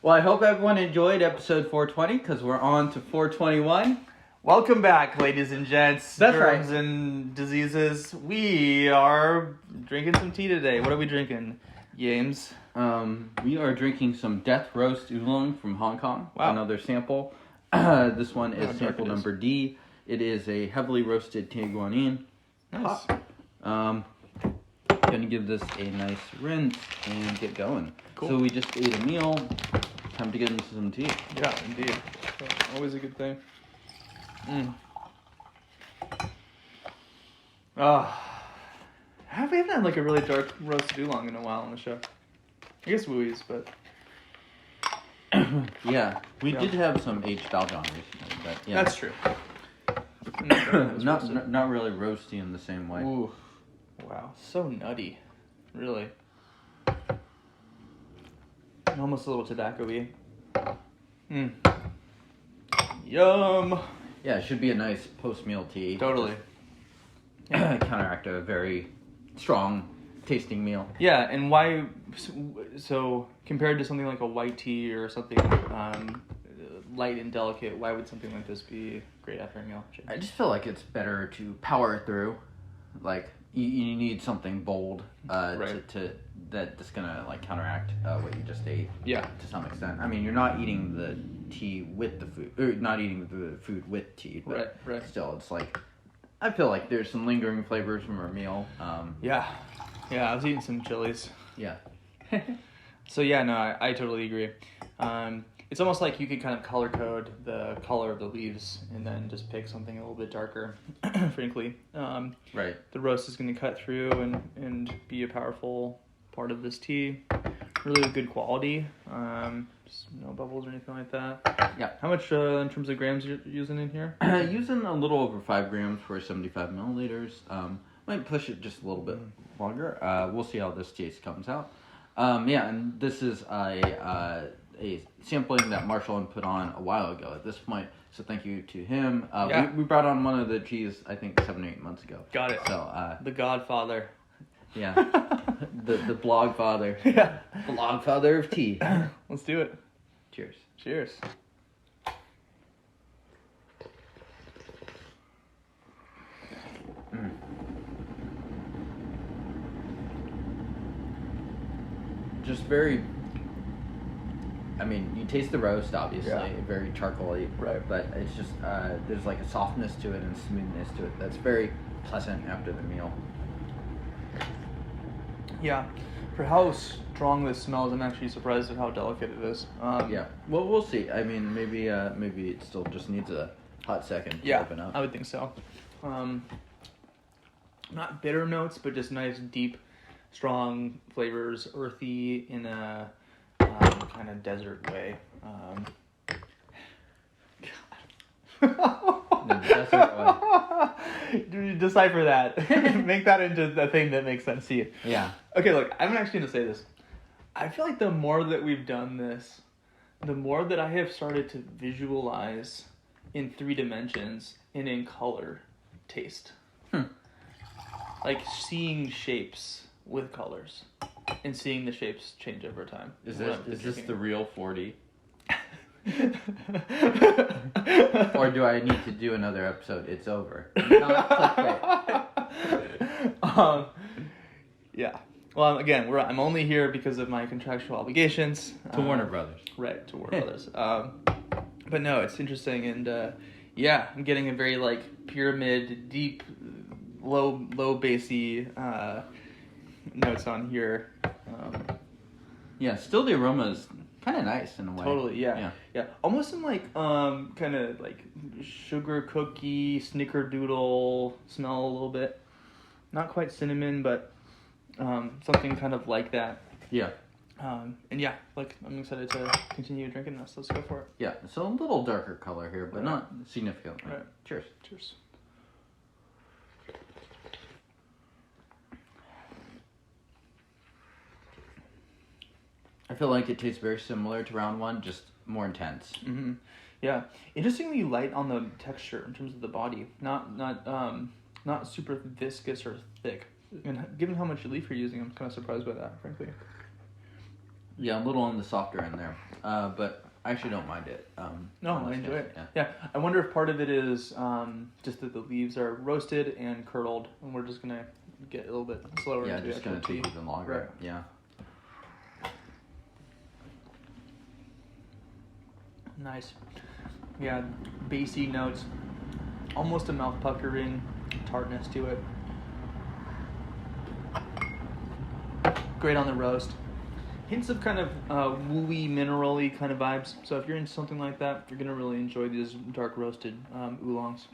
Well, I hope everyone enjoyed episode 420 because we're on to 421. Welcome back, ladies and gents. That's germs right. and diseases. We are drinking some tea today. What are we drinking, James? We are drinking some Death Roast Oolong from Hong Kong. Wow. Another sample. This one is How dark sample it is. number D. It is a heavily roasted Tieguanyin. Nice. Gonna give this a nice rinse and get going. Cool. So we just ate a meal. Time to get into some tea. Yeah, indeed. Always a good thing. We haven't had like a really dark roasted oolong in a while on the show. I guess Wooey's, but Yeah, we Yeah. did have some aged Balgon recently, but yeah. that's true. Not really roasty in the same way. Ooh, wow, so nutty, really. Almost a little tobacco-y. Yum. Yeah, it should be a nice post-meal tea. Totally. Counteract a very strong tasting meal. Yeah, and why? So compared to something like a white tea or something light and delicate, why would something like this be great after a meal? I just feel like it's better to power through. Like you need something bold Right. to that's gonna like counteract what you just ate. Yeah. To some extent. I mean, you're not eating the tea with the food, or not eating the food with tea. But Right. Still, it's like I feel like there's some lingering flavors from our meal. Yeah, I was eating some chilies. Yeah. So yeah, no, I totally agree. It's almost like you could kind of color code the color of the leaves and then just pick something a little bit darker, frankly. Right. The roast is going to cut through and be a powerful part of this tea. Really good quality. Just no bubbles or anything like that. Yeah. How much in terms of grams you're using in here? Using a little over 5 grams for 75 milliliters. Might push it just a little bit longer. We'll see how this taste comes out. Yeah, and this is a sampling that Marshaln put on a while ago at this point. So thank you to him. Yeah. We brought on one of the teas, I think, 7 or 8 months ago. Got it. So, The Godfather. yeah. the blog father. Yeah. Blog father of tea. Let's do it. Cheers. Cheers. Just very... I mean, you taste the roast, obviously, Yeah. very charcoaly, Right. but it's just, there's like a softness to it and smoothness to it that's very pleasant after the meal. Yeah. For how strong this smells, I'm actually surprised at how delicate it is. Yeah, well, we'll see. I mean, maybe it still just needs a hot second to open up. I would think so. Not bitter notes, but just nice, deep, strong flavors, earthy in a kind of desert way. The desert way. Decipher that. Make that into the thing that makes sense to you. Yeah. Okay, look, I'm actually going to say this. I feel like the more that we've done this, the more that I have started to visualize in 3 dimensions and in color taste. Like seeing shapes with colors and seeing the shapes change over time. Is this the real 4D? the Or do I need to do another episode? It's over. Not clickbait. Yeah. Well, again, I'm only here because of my contractual obligations To Warner Brothers. Right, to Warner Brothers. But no, it's interesting, and yeah, I'm getting a very like pyramid, deep, low bassy notes on here. Yeah, still the aroma is kind of nice in a way. Totally, yeah. Almost in like kind of like sugar cookie, snickerdoodle smell a little bit. Not quite cinnamon, but something kind of like that. Yeah. And yeah, like I'm excited to continue drinking this. Let's go for it. Yeah, so a little darker color here, but not significantly. Right. Cheers. Cheers. I feel like it tastes very similar to round 1, just more intense. Mm-hmm. Yeah, interestingly light on the texture in terms of the body. Not super viscous or thick. And given how much leaf you're using, I'm kind of surprised by that, frankly. Yeah, a little on the softer end there, but I actually don't mind it. No, on I this enjoy case, it. Yeah. Yeah, I wonder if part of it is just that the leaves are roasted and curdled, and we're just gonna get a little bit slower. Yeah, into just the gonna actual take tea. even longer. Right. Yeah. Nice. Yeah, bassy notes, almost a mouth puckering tartness to it. Great on the roast. Hints of kind of wooey, mineral-y kind of vibes. So if you're into something like that, you're gonna really enjoy these dark roasted oolongs.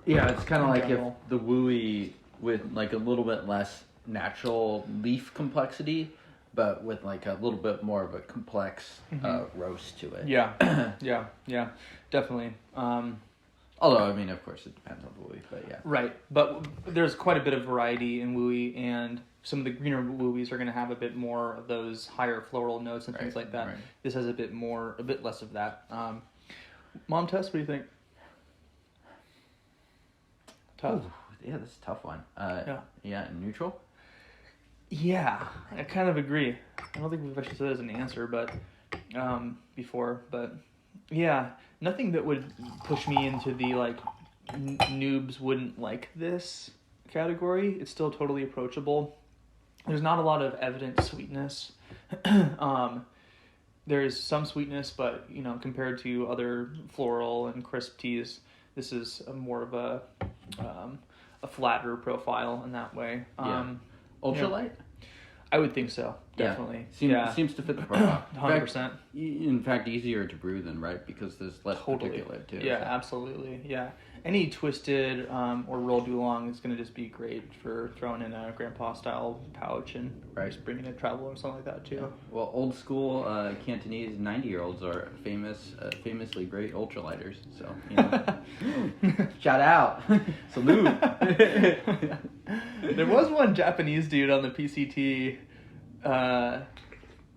Yeah, it's kind of In like general. if the wooey with like a little bit less natural leaf complexity, but with like a little bit more of a complex roast to it. Yeah, yeah, definitely. Although, I mean, of course, it depends on the wooey, but yeah. Right, but there's quite a bit of variety in wooey, and some of the greener wooies are going to have a bit more of those higher floral notes and things like that. Right. This has a bit less of that. Mom Tess, what do you think? Tough. Ooh, yeah, this is a tough one. Yeah. Neutral? Yeah, I kind of agree. I don't think we've actually said it as an answer, but before, but yeah, nothing that would push me into the like noobs wouldn't like this category. It's still totally approachable. There's not a lot of evident sweetness. There's some sweetness, but compared to other floral and crisp teas, this is more of a flatter profile in that way. Ultralight? I would think so. Definitely. Seems to fit the profile. 100%. In fact, easier to brew than, right? Because there's less particulate, too. Yeah, absolutely. Yeah. Any twisted or rolled oolong is going to just be great for throwing in a grandpa-style pouch and just bringing a travel or something like that, too. Yeah. Well, old school Cantonese 90-year-olds are famously great ultralighters. So, shout out. Salute. There was one Japanese dude on the PCT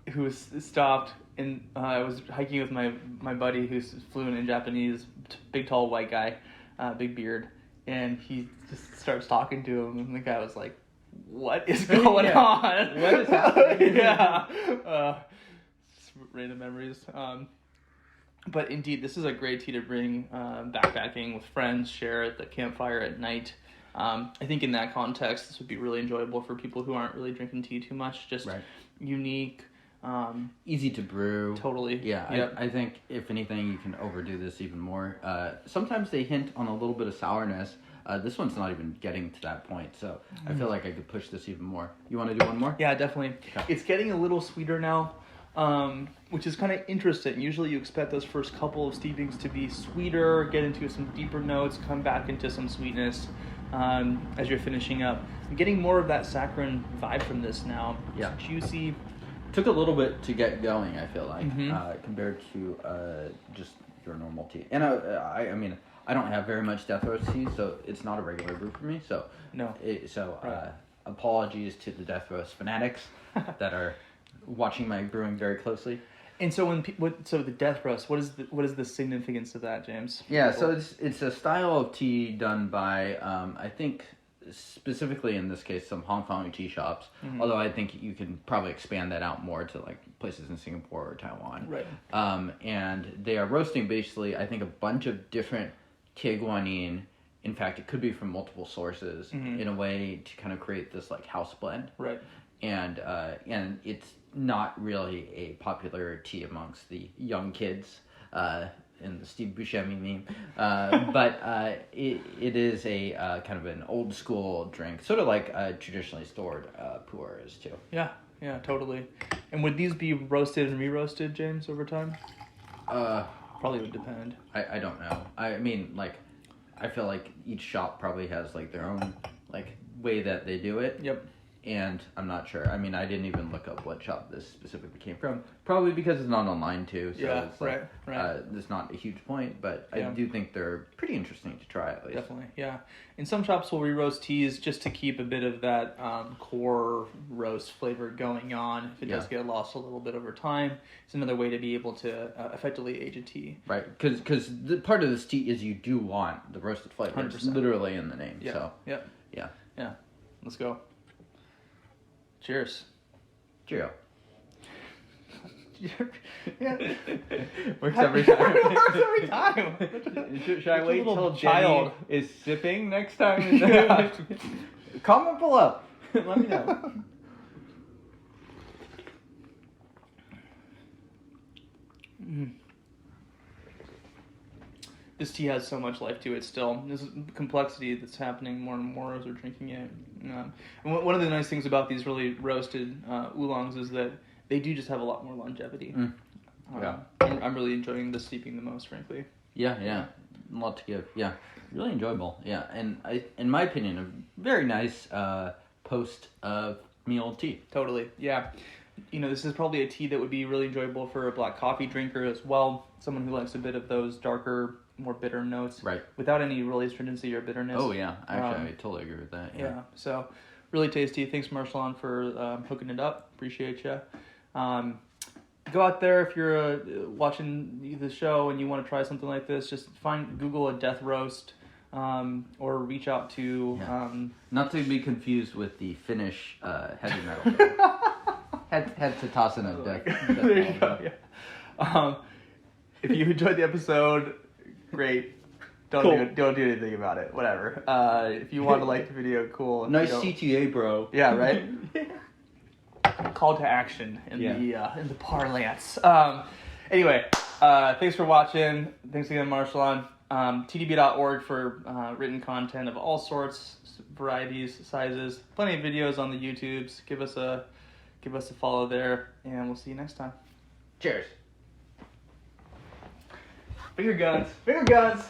who was stopped, and I was hiking with my buddy who's fluent in Japanese, big tall white guy, big beard, and he just starts talking to him, and the guy was like, "What is going on? What is happening?" Random memories. But indeed, this is a great tea to bring backpacking with friends, share at the campfire at night. I think in that context, this would be really enjoyable for people who aren't really drinking tea too much. Just unique. Easy to brew. Totally. Yeah, yep. I think if anything, you can overdo this even more. Sometimes they hint on a little bit of sourness. This one's not even getting to that point, so I feel like I could push this even more. You want to do one more? Yeah, definitely. Okay. It's getting a little sweeter now, which is kind of interesting. Usually you expect those first couple of steepings to be sweeter, get into some deeper notes, come back into some sweetness as you're finishing up. I'm getting more of that saccharine vibe from this now. Yeah. It's juicy. Took a little bit to get going, I feel like, compared to just your normal tea. And I mean, I don't have very much death roast tea, so it's not a regular brew for me. So no. Apologies to the death roast fanatics that are watching my brewing very closely. And so so the death roast, what is the significance of that, James? Yeah, so it's a style of tea done by I think specifically in this case some Hong Kong tea shops. Although I think you can probably expand that out more to like places in Singapore or Taiwan. Right. And they are roasting basically I think a bunch of different Tieguanyin. In fact, it could be from multiple sources in a way to kind of create this like house blend. Right. And it's not really a popular tea amongst the young kids in the Steve Buscemi meme. But it is a kind of an old school drink, sort of like traditionally stored pu'er is too. Yeah, totally. And would these be roasted and re-roasted, James, over time? Probably would depend. I don't know. I mean, like, I feel like each shop probably has like their own like way that they do it. Yep. And I'm not sure. I mean, I didn't even look up what shop this specifically came from. Probably because it's not online too. So it's like, right. It's not a huge point, but I do think they're pretty interesting to try at least. Definitely, yeah. And some shops will re-roast teas just to keep a bit of that core roast flavor going on. If it does get lost a little bit over time, it's another way to be able to effectively age a tea. Right, because the part of this tea is you do want the roasted flavor. 100%. It's literally in the name. Yeah. So. Yeah. Let's go. Cheers. Cheerio. Yeah. Works every time. It works every time. Should I Such a wait little till child. Jenny is sipping next time? Yeah. Comment below. Let me know. This tea has so much life to it still. This is complexity that's happening more and more as we're drinking it. And one of the nice things about these really roasted oolongs is that they do just have a lot more longevity. Yeah. I'm really enjoying the steeping the most, frankly. Yeah, a lot to give. Yeah, really enjoyable. Yeah, and in my opinion, a very nice post meal tea. Totally, yeah. This is probably a tea that would be really enjoyable for a black coffee drinker as well. Someone who likes a bit of those darker, more bitter notes. Right. Without any really astringency or bitterness. Oh, yeah. Actually, I totally agree with that. Yeah. So, really tasty. Thanks, Marshaln, for hooking it up. Appreciate you. Go out there if you're watching the show and you want to try something like this. Just Google a death roast. Or reach out to... Not to be confused with the Finnish heavy metal. Had to toss in a deck. There you go, yeah. If you enjoyed the episode, great. Don't do anything about it. Whatever. If you want to like the video, cool. If Nice you don't- CTA, bro. Yeah, right? Call to action in the parlance. Anyway, thanks for watching. Thanks again, Marshaln. TDB.org for written content of all sorts, varieties, sizes. Plenty of videos on the YouTubes. Give us a follow there, and we'll see you next time. Cheers. Finger guns.